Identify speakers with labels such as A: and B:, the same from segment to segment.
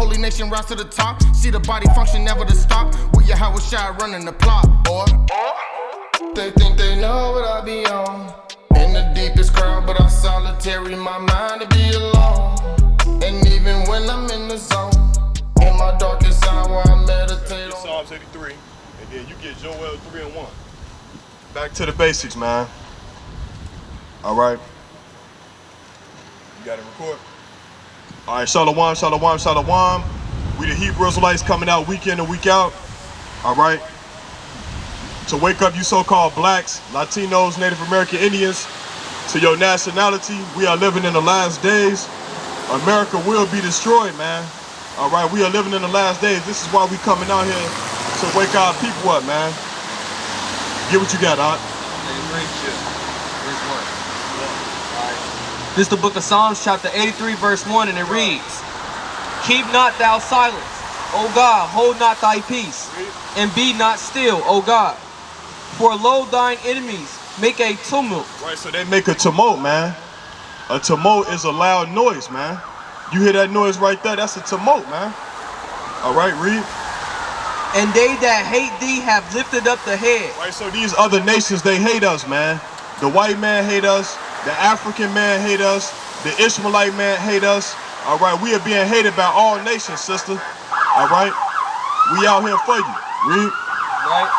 A: holy nation rise to the top. See the body function, never to stop. With your Howard shot running the plot, boy. They think they know what I be on. In the deepest crowd, but I'm solitary. My mind to be alone. And even when I'm in the zone, in my darkest hour, I meditate on
B: Psalms 83, and then you get Joel 3 and 1. Back to the basics, man. All right. You got it record? All right, Shalom, Shalom, Shalom. We the Hebrew Israelites coming out week in and week out. All right. To wake up you so-called blacks, Latinos, Native American Indians to your nationality. We are living in the last days. America will be destroyed, man. All right, we are living in the last days. This is why we coming out here to wake our people up, man. Get what you got, Doc.
C: This is the book of Psalms, chapter 83, verse 1, and it reads, Keep not thou silence, O God, hold not thy peace, and be not still, O God. For lo, thine enemies make a tumult.
B: Right, so they make a tumult, man. A tumult is a loud noise, man. You hear that noise right there? That's a tumult, man. All right, read.
C: And they that hate thee have lifted up the head.
B: Right, so these other nations, they hate us, man. The white man hate us. The African man hate us. The Ishmaelite man hate us. All right, we are being hated by all nations, sister. All right, we out here for you. Read.
C: Right.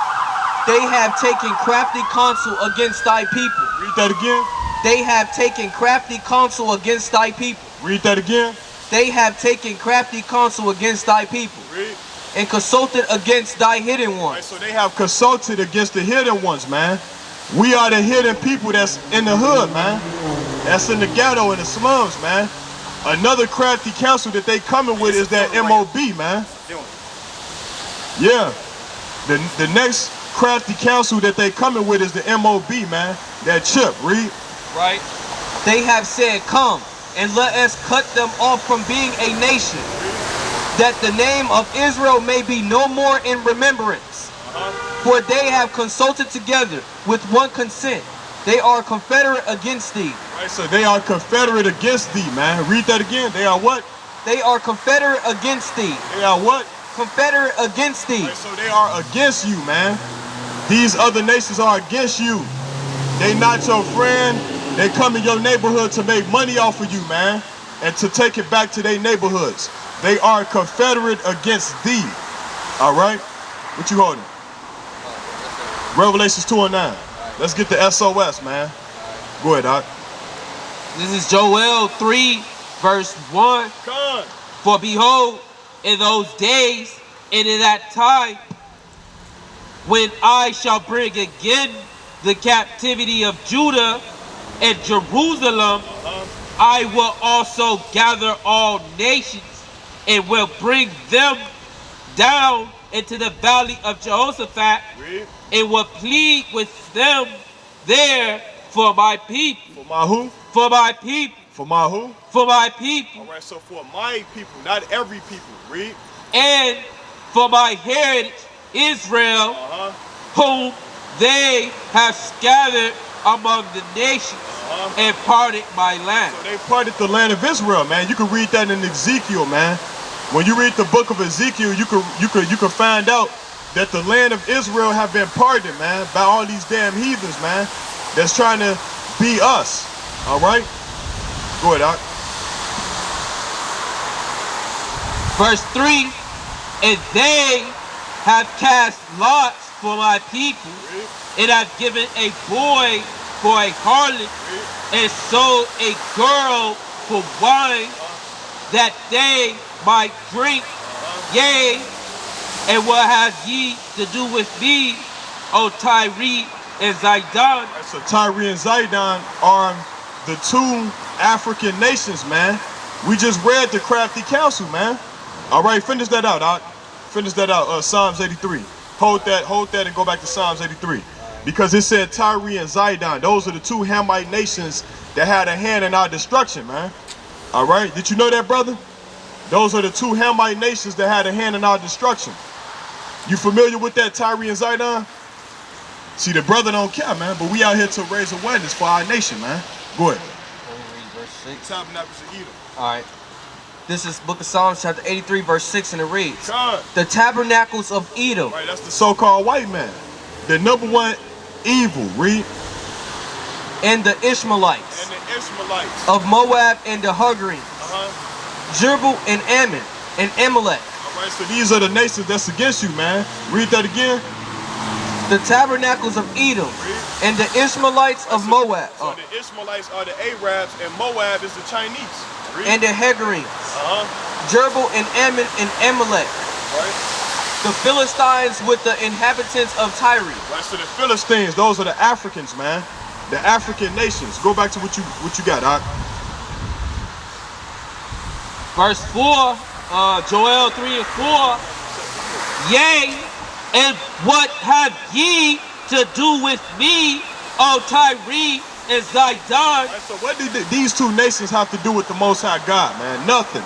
C: They have taken crafty counsel against thy people.
B: Read that again.
C: They have taken crafty counsel against thy people.
B: Read that again.
C: They have taken crafty counsel against thy people.
B: Read.
C: And consulted against thy hidden ones.
B: Right, so they have consulted against the hidden ones, man. We are the hidden people that's in the hood, man. That's in the ghetto, in the slums, man. Another crafty counsel that they coming with is that MOB, man. Yeah. The next crafty counsel that they coming with is the MOB, man. That chip, read.
C: Right. They have said, Come, and let us cut them off from being a nation, that the name of Israel may be no more in remembrance. For they have consulted together with one consent. They are confederate against thee.
B: Right, so they are confederate against thee, man. Read that again. They are what?
C: They are confederate against thee.
B: They are what?
C: Confederate against thee.
B: Right, so they are against you, man. These other nations are against you. They not your friend. They come in your neighborhood to make money off of you, man, and to take it back to their neighborhoods. They are confederate against thee. All right? What you holding? Revelations 2 and 9. Let's get the SOS, man. Go ahead, Doc.
C: This is Joel 3, verse 1.
B: Come.
C: For behold, in those days and in that time, when I shall bring again the captivity of Judah and Jerusalem, I will also gather all nations and will bring them down into the valley of Jehoshaphat, and will plead with them there for my people.
B: For my who?
C: For my people.
B: For my who?
C: For my people.
B: All right, so for my people, not every people. Read.
C: And for my heritage, Israel, whom they have scattered among the nations and parted my land.
B: So they parted the land of Israel, man. You can read that in Ezekiel, man. When you read the book of Ezekiel, you can find out that the land of Israel have been parted, man, by all these damn heathens, man, that's trying to be us. All right? Go ahead, Doc.
C: Verse 3, and they have cast lots for my people, and have given a boy for a harlot, and sold a girl for wine, that they might drink. Yea, and what have ye to do with me, O Tyre and Zidon?
B: So Tyre and Zidon are the two African nations, man. We just read the crafty counsel, man. All right, finish that out, Doc. Finish that out. Psalms 83. Hold that, and go back to Psalms 83. Because it said Tyre and Zidon. Those are the two Hamite nations that had a hand in our destruction, man. All right, did you know that, brother? Those are the two Hamite nations that had a hand in our destruction. You familiar with that, Tyre and Zidon? See, the brother don't care, man, but we out here to raise awareness for our nation, man. Go ahead.
C: Verse 6.
B: Tabernacles of Edom.
C: All right.
D: This is Book of Psalms, chapter 83, verse 6, and it reads,
B: God.
D: the tabernacles of Edom.
B: Right, that's the so-called white man. The number one evil, read.
D: And the Ishmaelites.
B: And the Ishmaelites.
D: Of Moab and the Hagarenes. Jerbel and Ammon and Amalek.
B: All right, so these are the nations that's against you, man. Read that again.
D: The tabernacles of Edom.
B: Read.
D: And the Ishmaelites of Moab.
B: So the Ishmaelites are the Arabs, and Moab is the Chinese. Read.
D: And the Hagarenes. Jerbel and Ammon and Amalek.
B: Right.
D: The Philistines with the inhabitants of Tyre.
B: Right, so the Philistines, those are the Africans, man. The African nations. Go back to what you got, Doc.
C: Verse 4, Joel 3 and 4. Yea, and what have ye to do with me, O Tyre and Zidon?
B: Right, so what did these two nations have to do with the Most High God, man? Nothing.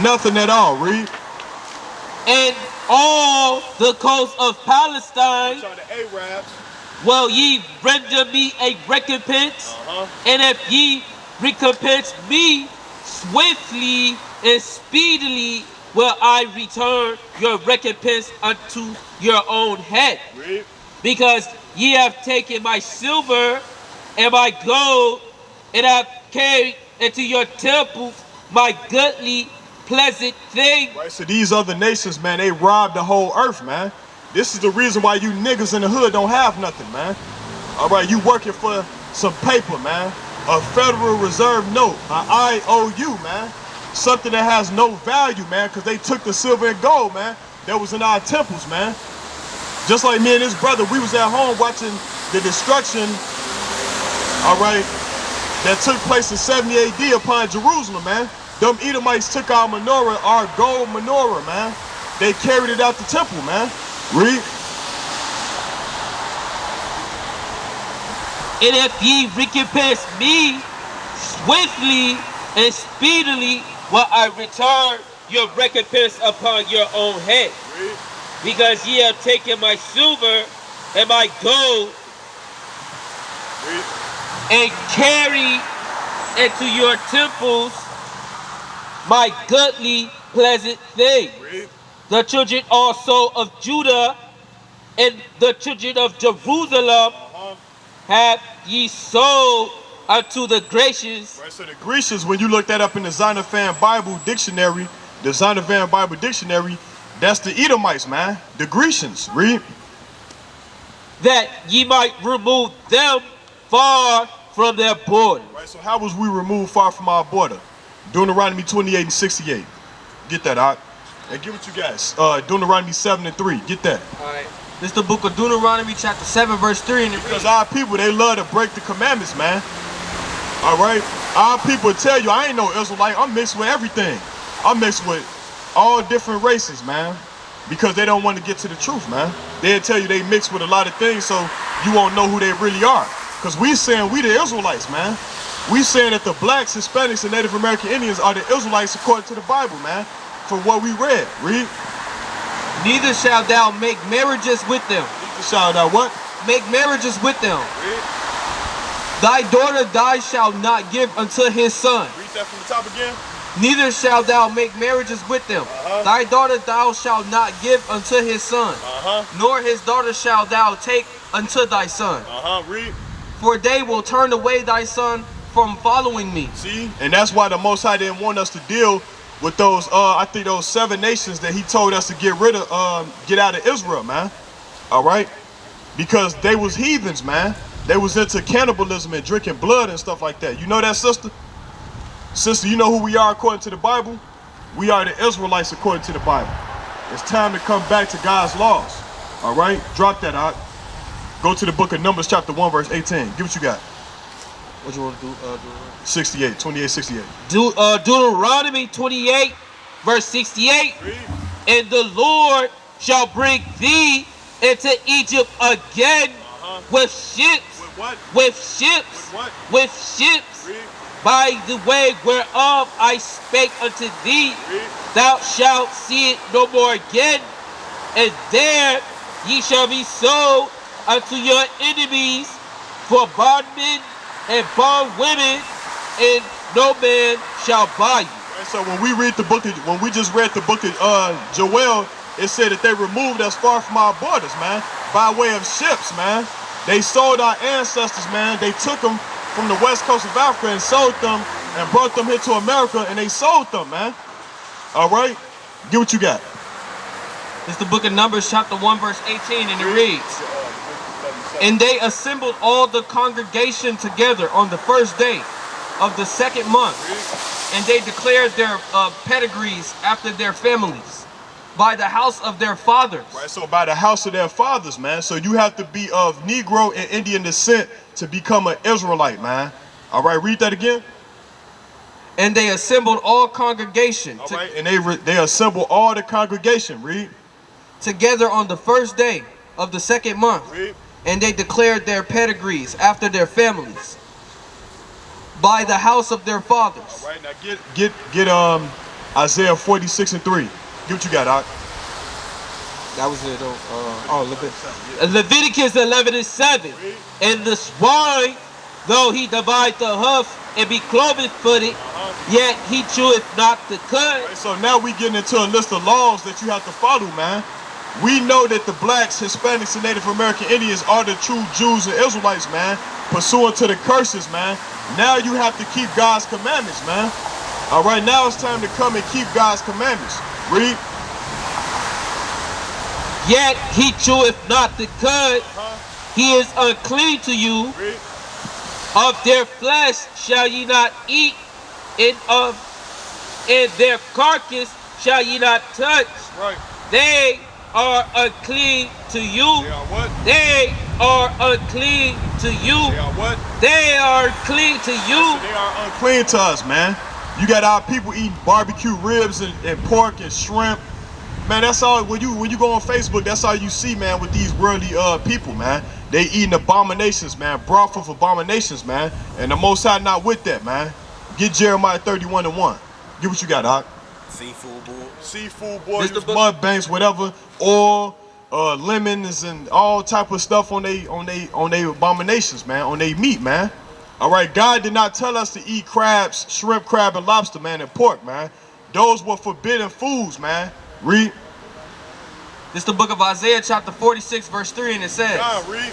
B: Nothing at all, read.
C: And all the coast of Palestine,
B: Which are the Arabs.
C: will ye render me a recompense? And if ye recompense me swiftly and speedily, will I return your recompense unto your own head.
B: Read.
C: Because ye have taken my silver and my gold, and have carried into your temple my goodly, pleasant thing.
B: Right, so these other nations, man, they robbed the whole earth, man. This is the reason why you niggas in the hood don't have nothing, man. All right, you working for some paper, man. A Federal Reserve note, an IOU, man. Something that has no value, man, because they took the silver and gold, man, that was in our temples, man. Just like me and his brother, we was at home watching the destruction, all right, that took place in 70 AD upon Jerusalem, man. Them Edomites took our menorah, our gold menorah, man. They carried it out the temple, man. Read.
C: And if ye recompense me swiftly and speedily, will I return your recompense upon your own head.
B: Read.
C: Because ye have taken my silver and my gold
B: Read.
C: and carried into your temples my goodly, pleasant thing.
B: Read.
C: The children also of Judah and the children of Jerusalem have ye sold unto the Grecians.
B: Right, so the Grecians, when you look that up in the Zondervan Bible Dictionary, that's the Edomites, man. The Grecians. Read.
C: That ye might remove them far from their border.
B: Right, so how was we removed far from our border? Deuteronomy 28 and 68. Get that out. And give it you guys. Deuteronomy 7 and 3. Get that.
D: Alright. This is the book of Deuteronomy, chapter 7, verse 3. And it
B: Because
D: reads,
B: our people, they love to break the commandments, man. All right? Our people tell you, I ain't no Israelite. I'm mixed with everything. I'm mixed with all different races, man. Because they don't want to get to the truth, man. They'll tell you they mixed with a lot of things so you won't know who they really are. Because we saying we the Israelites, man. We saying that the blacks, Hispanics, and Native American Indians are the Israelites according to the Bible, man. From what we read. Read.
D: neither shalt thou make marriages with them.
B: Shout out what?
D: Make marriages with them.
B: Read.
D: Thy daughter thou shalt not give unto his son.
B: Read that from the top again.
D: Neither shalt thou make marriages with them. Thy daughter thou shalt not give unto his son. Nor his daughter shalt thou take unto thy son.
B: Read.
D: For they will turn away thy son from following me.
B: See? And that's why the Most High didn't want us to deal with those, I think those 7 nations that he told us to get out of Israel, man. All right? Because they was heathens, man. They was into cannibalism and drinking blood and stuff like that. You know that, sister? Sister, you know who we are according to the Bible? We are the Israelites according to the Bible. It's time to come back to God's laws. All right? Drop that out. Go to the book of Numbers chapter 1 verse 18. Give what you got.
D: What you want to do?
B: 68, 28, 68.
C: Deuteronomy 28, verse 68.
B: Read.
C: And the Lord shall bring thee into Egypt again with ships.
B: With what?
C: With ships.
B: With what?
C: With ships.
B: Read.
C: By the way whereof I spake unto thee,
B: Read.
C: thou shalt see it no more again. And there ye shall be sold unto your enemies for bondmen and bondwomen, and no man shall buy you.
B: And so when we just read the book of Joel, it said that they removed us far from our borders, man, by way of ships, man. They sold our ancestors, man. They took them from the west coast of Africa and sold them and brought them here to America, and they sold them, man. All right? Get what you got.
D: It's the book of Numbers, chapter 1, verse 18, and it reads, "And they assembled all the congregation together on the first day of the second month, and they declared their pedigrees after their families, by the house of their fathers."
B: Right, so by the house of their fathers, man. So you have to be of Negro and Indian descent to become an Israelite, man. All right, read that again.
D: "And they assembled all congregation
B: All right, and they assembled all the congregation, read.
D: Together on the first day of the second month,
B: Read.
D: and they declared their pedigrees after their families, by the house of their fathers."
B: All right, now get Isaiah 46 and 3. Get what you got, Doc.
D: That was it.
C: Leviticus 11 and 7. "And the swine, though he divide the hoof and be cloven-footed, yet he cheweth not the cud."
B: Right, so now we getting into a list of laws that you have to follow, man. We know that the blacks, Hispanics, and Native American Indians are the true Jews and Israelites, man, pursuant to the curses, man. Now you have to keep God's commandments, man. All right, now it's time to come and keep God's commandments. Read.
C: "Yet he cheweth not the cud, he is unclean to you.
B: Read.
C: Of their flesh shall ye not eat, and their carcass shall ye not touch.
B: Right.
C: They are unclean to you.
B: They are what?
C: They are unclean to you.
B: They are what?
C: They are clean to you."
B: So they are unclean to us, man. You got our people eating barbecue ribs and pork and shrimp. Man, that's all. When you go on Facebook, that's all you see, man, with these worldly people, man. They eating abominations, man, brothel of abominations, man. And the Most High not with that, man. Get Jeremiah 31 and 1. Get what you got, Doc.
E: Seafood boy.
B: Seafood, boy,
D: This the
B: use
D: book-
B: mud banks, whatever, oil, lemons, and all type of stuff on they abominations, man, on they meat, man. All right, God did not tell us to eat crabs, shrimp, crab, and lobster, man, and pork, man. Those were forbidden foods, man. Read.
D: This is the book of Isaiah, chapter 46, verse 3, and it says,
B: Read.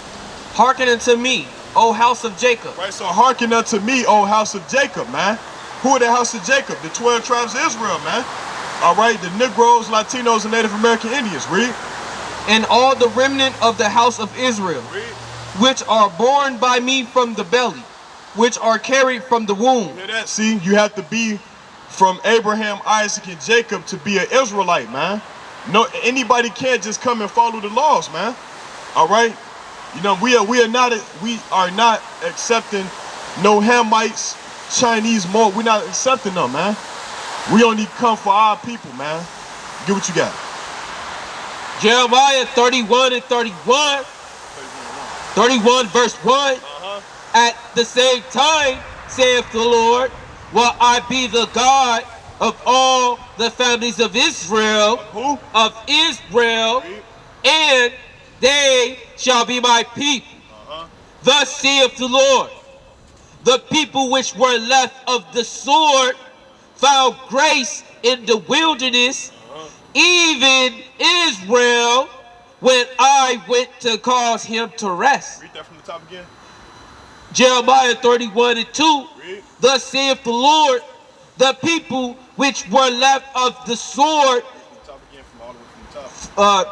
D: "Hearken unto me, O house of Jacob."
B: Right, so hearken unto me, O house of Jacob, man. Who are the house of Jacob? The 12 tribes of Israel, man. All right, the Negroes, Latinos, and Native American Indians. Read.
D: "And all the remnant of the house of Israel,
B: Read.
D: which are born by me from the belly, which are carried from the womb."
B: Hear that? See, you have to be from Abraham, Isaac, and Jacob to be an Israelite, man. No, anybody can't just come and follow the laws, man. All right, you know we are not accepting no Hamites, Chinese more. We're not accepting them, man. We only come for our people, man. Get what you got.
C: Jeremiah 31 and 31. 31 verse 1. "At the same time, saith the Lord, will I be the God of all the families of Israel,
B: Who?
C: and they shall be my people. Thus saith the Lord, the people which were left of the sword found grace in the wilderness, even Israel, when I went to cause him to rest."
B: Read that from the top again.
C: Jeremiah 31 and 2.
B: Read.
C: "Thus saith the Lord, the people which were left of the sword,"
B: From the top again, from all the way from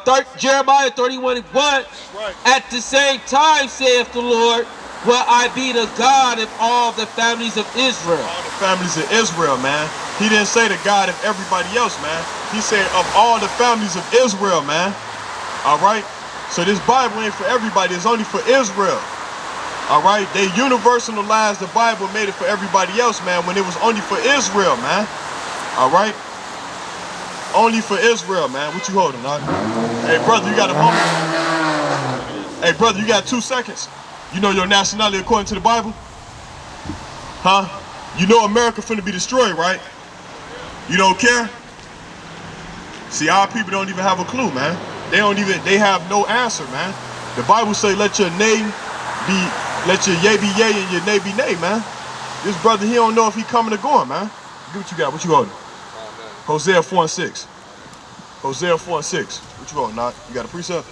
B: the top.
C: Jeremiah 31 and 1.
B: Right.
C: "At the same time, saith the Lord, will I be the God of all the families of Israel."
B: All the families of Israel, man. He didn't say the God of everybody else, man. He said of all the families of Israel, man. All right? So this Bible ain't for everybody. It's only for Israel. All right? They universalized the Bible, made it for everybody else, man, when it was only for Israel, man. All right? Only for Israel, man. What you holding, dog? Hey, brother, you got a moment? Hey, brother, you got 2 seconds. You know your nationality according to the Bible? Huh? You know America finna be destroyed, right? You don't care? See, our people don't even have a clue, man. They have no answer, man. The Bible say let your yea be yea and your nay be nay, man. This brother, he don't know if he coming or going, man. Do what you got, what you holding? Hosea 4 and 6. Hosea 4 and 6. What you want, Knock? You got a precept?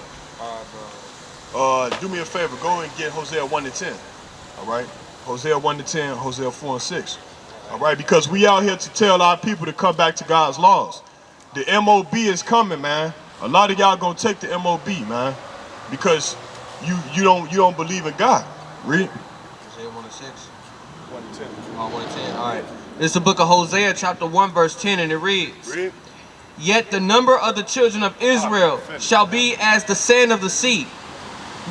B: Do me a favor. Go and get Hosea 1 and 10. All right? Hosea 1 and 10, Hosea 4 and 6. All right? Because we out here to tell our people to come back to God's laws. The MOB is coming, man. A lot of y'all gonna take the MOB, man, because you don't believe in God. Read.
D: Hosea 1 and 6.
B: 1 and 10.
D: Oh, 1 and 10. All right. It's the book of Hosea, chapter 1, verse 10, and it reads,
B: Read.
D: Yet the number of the children of Israel shall be as the sand of the sea,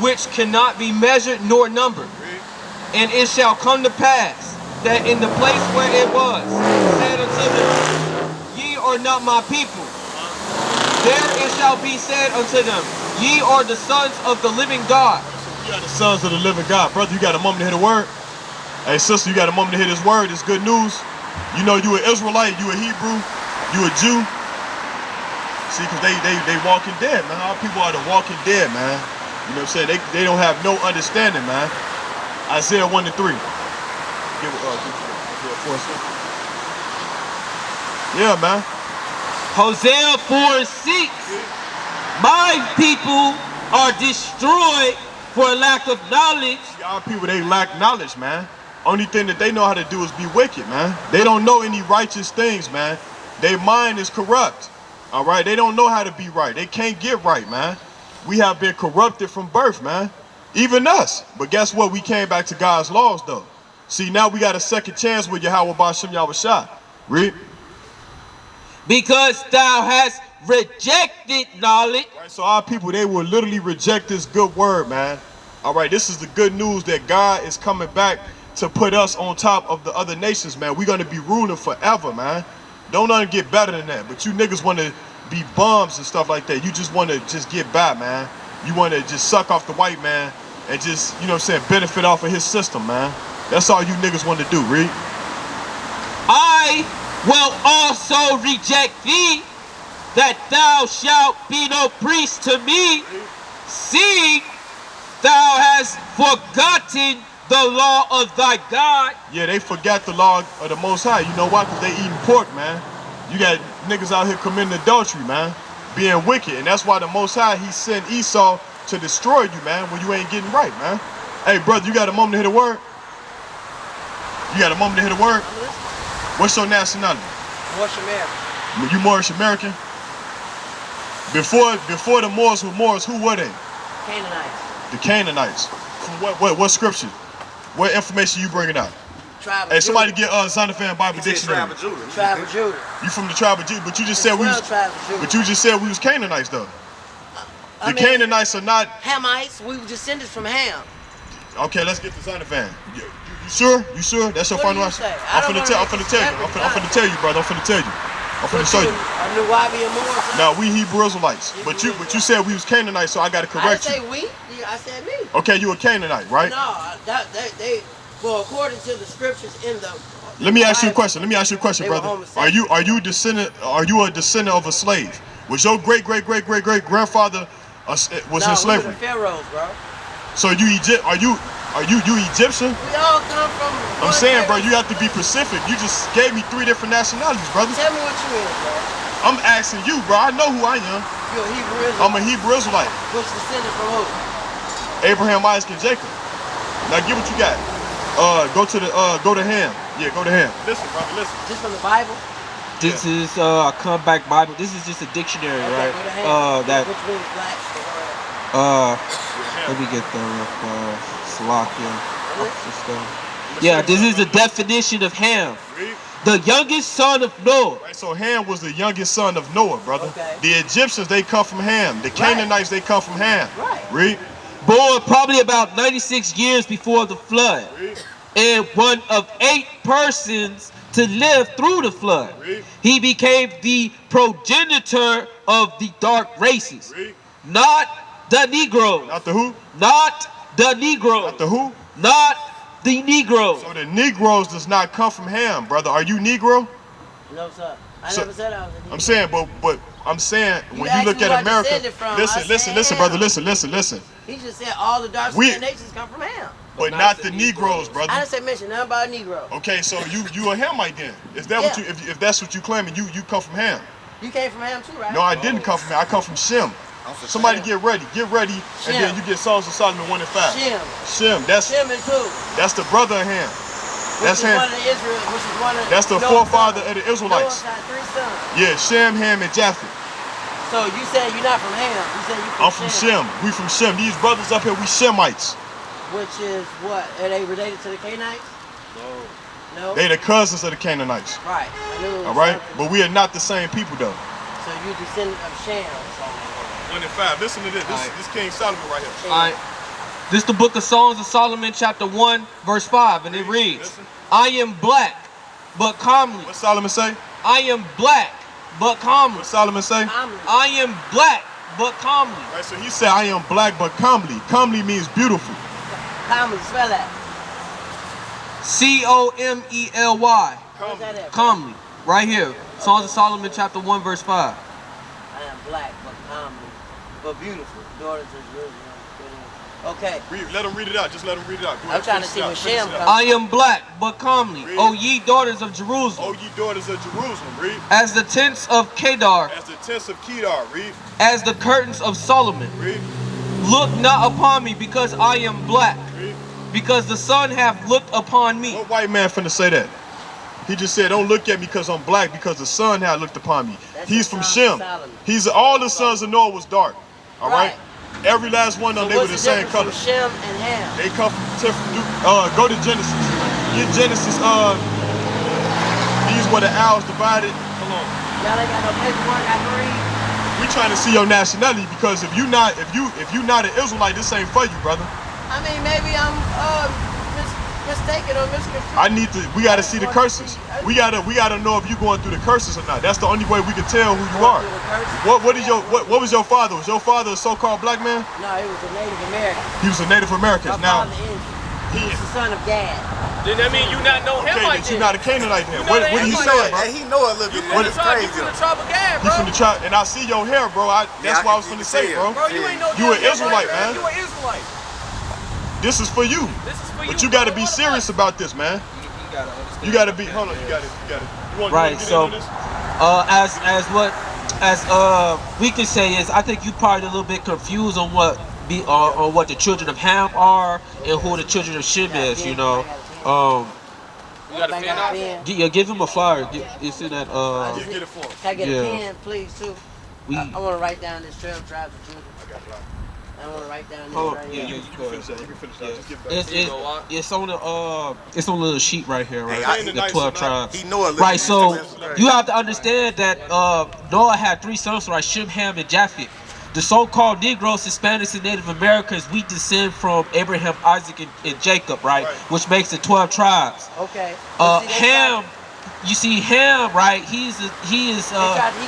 D: which cannot be measured nor numbered. And it shall come to pass that in the place where it was said unto them, Ye are not my people, there it shall be said unto them, Ye are the sons of the living God.
B: You got the sons of the living God. Brother, you got a moment to hear the word? Hey, sister, you got a moment to hear this word. It's good news. You know you an Israelite, you a Hebrew, you a Jew. See, because they walking dead, man. Our people are the walking dead, man. You know what I'm saying? They don't have no understanding, man. Isaiah 1 to 3. Yeah, man.
C: Hosea 4 and 6. My people are destroyed for lack of knowledge.
B: See, our people, they lack knowledge, man. Only thing that they know how to do is be wicked, man. They don't know any righteous things, man. Their mind is corrupt. All right? They don't know how to be right. They can't get right, man. We have been corrupted from birth, man. Even us. But guess what? We came back to God's laws, though. See, now we got a second chance with Yahweh Bashem Yahushua. Read.
C: Because thou hast rejected knowledge.
B: Right, so our people, they will literally reject this good word, man. All right, this is the good news that God is coming back to put us on top of the other nations, man. We're going to be ruling forever, man. Don't nothing get better than that. But you niggas want to be bums and stuff like that. You just want to just get by, man. You want to just suck off the white man and just, you know what I'm saying, benefit off of his system, man. That's all you niggas want to do, read.
C: I will also reject thee, that thou shalt be no priest to me, seeing thou hast forgotten the law of thy God.
B: Yeah, they forgot the law of the Most High. You know why? Because they eating pork, man. You got niggas out here committing adultery, man, being wicked. And that's why the Most High, he sent Esau to destroy you, man, when you ain't getting right, man. Hey, brother, you got a moment to hear the word? You got a moment to hear the word? What's your nationality?
E: Moorish American.
B: You Moorish American? Before the Moors were Moors, who were they?
E: Canaanites.
B: The Canaanites. From what scripture? What information you bringing out?
E: Tribe of
B: Hey, somebody
E: Judah.
B: get Zondervan Bible Dictionary.
E: Tribe of Judah.
B: You from the tribe of Judah, but you just said we was.
E: Tribe of Judah.
B: But you just said we was Canaanites, though.
E: I
B: The
E: mean,
B: Canaanites are not.
E: Hamites, we were descendants from Ham.
B: Okay, let's get the Zondervan. You sure? You sure? That's your
E: What do
B: final
E: you
B: answer?
E: say? I
B: I'm
E: don't
B: finna
E: wanna
B: tell
E: make
B: you.
E: this
B: I'm finna tell you, brother. I'm finna tell you. I'm finna show you.
E: A Nuwabi and Moors.
B: Now we Hebrew Israelites, but you said we was Canaanites, so I gotta
E: I didn't
B: correct
E: say
B: you.
E: we. I said me.
B: Okay, you a Canaanite, right?
E: No, well, according to the scriptures in the.
B: Let me ask you a
E: Bible,
B: question. Let me ask you a question,
E: they were
B: brother.
E: homosexual.
B: Are you a descendant of a slave? Was your great grandfather was
E: No,
B: in
E: we were
B: slavery?
E: the pharaohs, bro.
B: So you are you Egyptian?
E: We all come from.
B: I'm
E: one
B: saying, bro,
E: pharaoh.
B: you have to be specific. You just gave me 3 different nationalities, brother.
E: Tell me what you is, bro.
B: I'm asking you, bro. I know who I am.
E: You're a Hebrew Israelite.
B: I'm a Hebrew Israelite.
E: Which descended from who?
B: Abraham, Isaac, and Jacob. Now get what you got. Go to Ham. Yeah, go to Ham. Listen, brother, listen.
E: Just from the Bible?
C: This is a comeback Bible. This is just a dictionary,
E: Okay,
C: right?
E: go to Ham.
C: That
E: Which means black.
C: let me get the Salakia. Yeah, this is the definition of Ham.
B: Read.
C: The youngest son of Noah.
B: Right, so Ham was the youngest son of Noah, brother.
E: Okay.
B: The Egyptians, they come from Ham. The Canaanites, they come from Ham.
E: Right.
B: Read.
C: Born probably about 96 years before the flood.
B: Read.
C: And one of 8 persons to live through the flood.
B: Read.
C: He became the progenitor of the dark races.
B: Read.
C: Not the Negroes.
B: Not the who?
C: Not the Negroes.
B: Not the who?
C: Not the Negroes.
B: So the Negroes does not come from Ham, brother. Are you Negro?
E: No, sir. I
B: So-
E: never said I was a Negro.
B: I'm saying, but I'm saying
E: You
B: when
E: asked
B: you look
E: me
B: at
E: where I
B: America,
E: descended from. I
B: listen,
E: said
B: brother,
E: Ham.
B: listen.
E: He just said all the dark
B: We-
E: skinned nations come from Ham.
B: but not the Negroes,
E: I
B: brother.
E: didn't say mention nothing about a Negro.
B: Okay, so you a Hamite then? Is that what you? If that's what you claiming, you come from Ham?
E: You came from Ham too, right?
B: No, I didn't come from Ham. I come from Shem. Somebody get ready, and then you get Songs of Solomon 1 and 5. Shem.
E: Shem is who?
B: That's the brother of Ham. That's Ham.
E: Which is one of
B: That's the forefather of the Israelites.
E: Noah's got 3 sons.
B: Yeah, Shem, Ham, and Japheth.
E: So you said you're not from Ham. You said you from
B: I'm from Shem. We from Shem. These brothers up here, we Shemites.
E: Which is what? Are they related to the Canaanites? No.
B: They the cousins of the Canaanites.
E: Right. I knew it was
B: All right,
E: something.
B: but we are not the same people though.
E: So you descendant of Shem.
B: 1 and 5. Listen to this. This King Solomon right here.
D: All right. This the book of Songs of Solomon, chapter 1, verse 5, and it reads, I am black, but comely.
B: What Solomon say?
D: I am black, but comely.
B: What Solomon say?
D: I am black, but comely.
B: Right, so he said, I am black but comely. Comely means beautiful.
E: Comely, spell that.
D: C-O-M-E-L-Y.
E: Where's that at?
D: Comely. Right here. Songs of Solomon, chapter 1, verse 5.
E: I am black, but comely, but beautiful. Daughters of Jerusalem. Okay.
B: Let him read it out. Just let him read it out.
E: I'm trying to see where Shem comes from.
D: I am black, but comely. O ye daughters of Jerusalem.
B: O ye daughters of Jerusalem. Read.
D: As the tents of Kedar.
B: As the tents of Kedar. Read.
D: As the curtains of Solomon.
B: Read.
D: Look not upon me, because I am black.
B: Read.
D: Because the sun hath looked upon me.
B: What white man finna say that? He just said, don't look at me because I'm black, because the sun had looked upon me. He's from Shem. He's all the sons of Noah was dark. All right? Every last one of them, they were the same color.
E: Shem and Ham.
B: They come from go to Genesis. Get Genesis. These were the owls divided. Hold on.
E: Y'all ain't got no paperwork I can read.
B: We trying to see your nationality, because if you not an Israelite, this ain't for you, brother.
E: I mean, maybe I'm mistaken or misconstrued.
B: We gotta see the curses. We gotta know if you going through the curses or not. That's the only way we can tell who you are. What was your father? Was your father a so-called black man?
E: No, he was a Native American.
B: He was a Native American. Now
E: he was the son of Gad.
D: Then that mean you not know him like
B: you're not a Canaanite then.
D: You
B: What did he say, bro?
F: Hey, he know a little bit.
D: What is crazy? You from the tribe of Gad,
B: He
D: bro.
B: from the tribe, and I see your hair, bro. That's what I was finna say, bro.
D: Bro, you ain't no
B: You an Israelite, man.
D: You an Israelite.
B: This is for you.
D: This is for you.
B: But you gotta be serious about this, man. You gotta be. Hold on. You got it. You want
D: Right.
B: to get
D: So,
B: into this?
D: as we can say is, I think you probably a little bit confused on what the children of Ham are and who the children of Shem is. You know.
E: You got a pen?
D: Yeah, give him a flyer. It's in that.
B: Get it for him.
E: Can I get
D: Yeah.
E: a pen, please, too? I want to write down this 12 tribes of Judah. I want to write down this
D: Oh,
E: right
D: yeah,
E: here.
D: you can
B: Finish that. You can finish that. Just get back.
D: It's on the little sheet right here, right?
F: Hey,
D: The 12 tribes.
F: He know a little
D: Right,
F: bit.
D: so you have to understand that Noah had 3 sons, right? Shem, Ham, and Japheth. The so-called Negroes, Hispanics, and Native Americans, we descend from Abraham, Isaac, and Jacob, right? Which makes the 12 tribes.
E: Okay.
D: Ham, you see Ham, right? He is.
E: He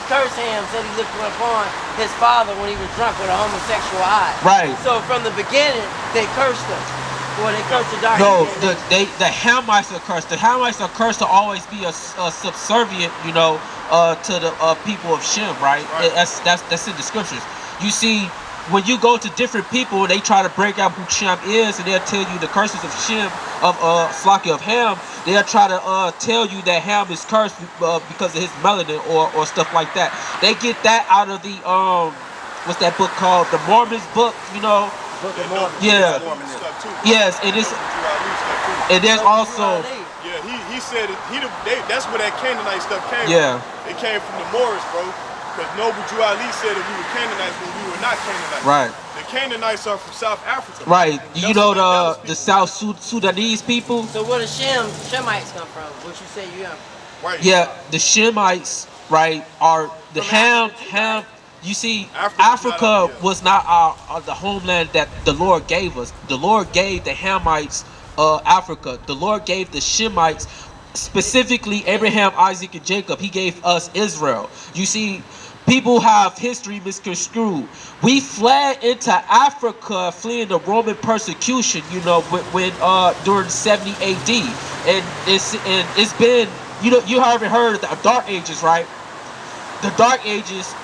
E: cursed Ham, said he looked upon his father when he was drunk with a homosexual eye.
D: Right.
E: So from the beginning, they cursed him. Well, they cursed the dark.
D: No, the Hamites are cursed. The Hamites are cursed to always be a subservient, you know, to the people of Shem, right? That's in the scriptures. You see, when you go to different people, they try to break out who Shem is, and they'll tell you the curses of Shem, of Ham. They'll try to tell you that Ham is cursed because of his melanin or stuff like that. They get that out of the what's that book called? The Mormon's book, you know.
E: Book of Mormon.
D: Yeah. Yes, and there's also.
B: Yeah, he said that's where that Canaanite stuff came
D: Yeah.
B: from. It came from the Moors, bro. Because Noble Drew Ali said that we were Canaanites when we were not Canaanites.
D: Right.
B: The Canaanites are from South Africa.
D: Right. You know the South Sudanese people?
E: So where the Shemites come from? What you say you have?
B: Right.
D: Yeah, the Shemites, right, are the Ham. You see, Africa was not the homeland that the Lord gave us. The Lord gave the Hamites Africa. The Lord gave the Shemites, specifically Abraham, Isaac, and Jacob. He gave us Israel. You see, people have history misconstrued. We fled into Africa, fleeing the Roman persecution. You know, when during 70 AD, and it's been, you know, you haven't heard of the Dark Ages, right? The Dark Ages.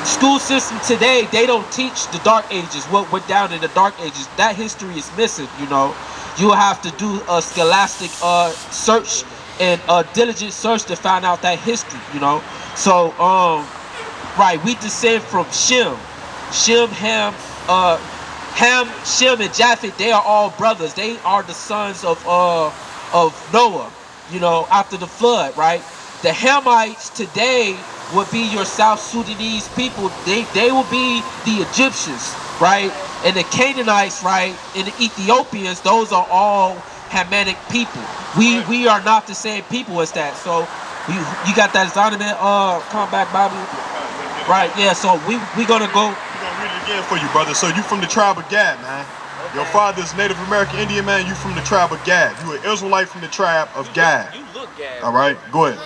C: school system today, they don't teach the Dark Ages, what went down in the Dark Ages. That history is missing, you know. You will have to do a scholastic search and a diligent search to find out that history, you know. So, right, we descend from Shem. Shem, Shem, and Japheth, they are all brothers. They are the sons of Noah, you know, after the flood, right? The Hamites today would be your South Sudanese people. They will be the Egyptians, right? And the Canaanites, right? And the Ethiopians, those are all Hamitic people. We are not the same people as that. So you got that Zonovan come back, Bobby? Right, yeah, so we gonna go.
B: We're gonna read it again for you, brother. So you from the tribe of Gad, man. Your father's Native American Indian, man. You from the tribe of Gad. You an Israelite from the tribe of Gad.
D: You look Gad.
B: All right, go ahead.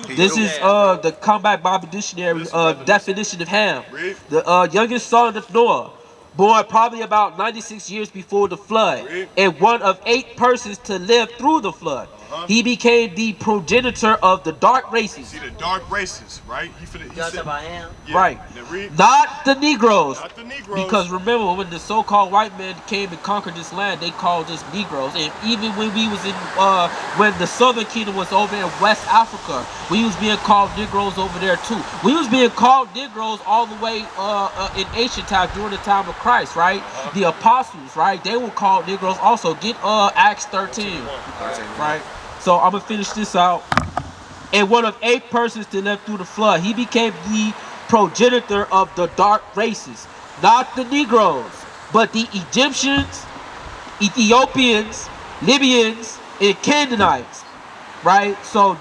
C: This is the Comeback Bible Dictionary definition of Ham. The youngest son of Noah, born probably about 96 years before the flood, and one of 8 persons to live through the flood. He became the progenitor of the dark races.
B: See the dark races, right? He said,
E: about him?
B: yeah,
C: Right. Not the Negroes.
B: Not the Negroes.
C: Because remember, when the so-called white men came and conquered this land, they called us Negroes. And even when we was in, when the Southern Kingdom was over in West Africa, we was being called Negroes over there too. We was being called Negroes all the way in ancient times during the time of Christ, right? The apostles, right? They were called Negroes also. Get Acts 13, right? So I'm gonna finish this out. And one of 8 persons to live through the flood, he became the progenitor of the dark races, not the Negroes, but the Egyptians, Ethiopians, Libyans, and Canaanites, right? So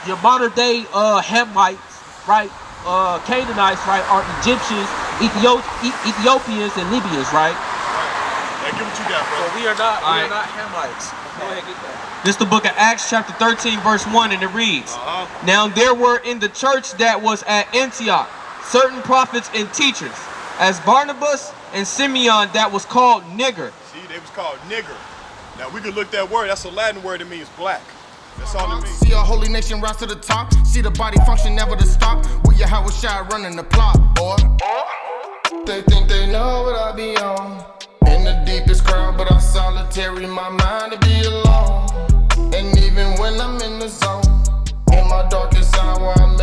C: your modern day Hamites, right? Canaanites, right, are Egyptians, Ethiopians, and Libyans, right?
B: Hey, give what you got, bro.
D: So we are not Hamites. Go ahead, get that. This is the book of Acts chapter 13 verse 1, and it reads, Now there were in the church that was at Antioch certain prophets and teachers, as Barnabas and Simeon that was called nigger.
B: See, they was called nigger. Now we could look that word, that's a Latin word that means black. That's all it means.
A: See a holy nation rise to the top. See the body function never to stop. We your Howard Shire running the plot, boy. They think they know what I be on. In the deepest crowd, but I'm solitary. My mind to be alone. And even when I'm in the zone, in my darkest hour, I'm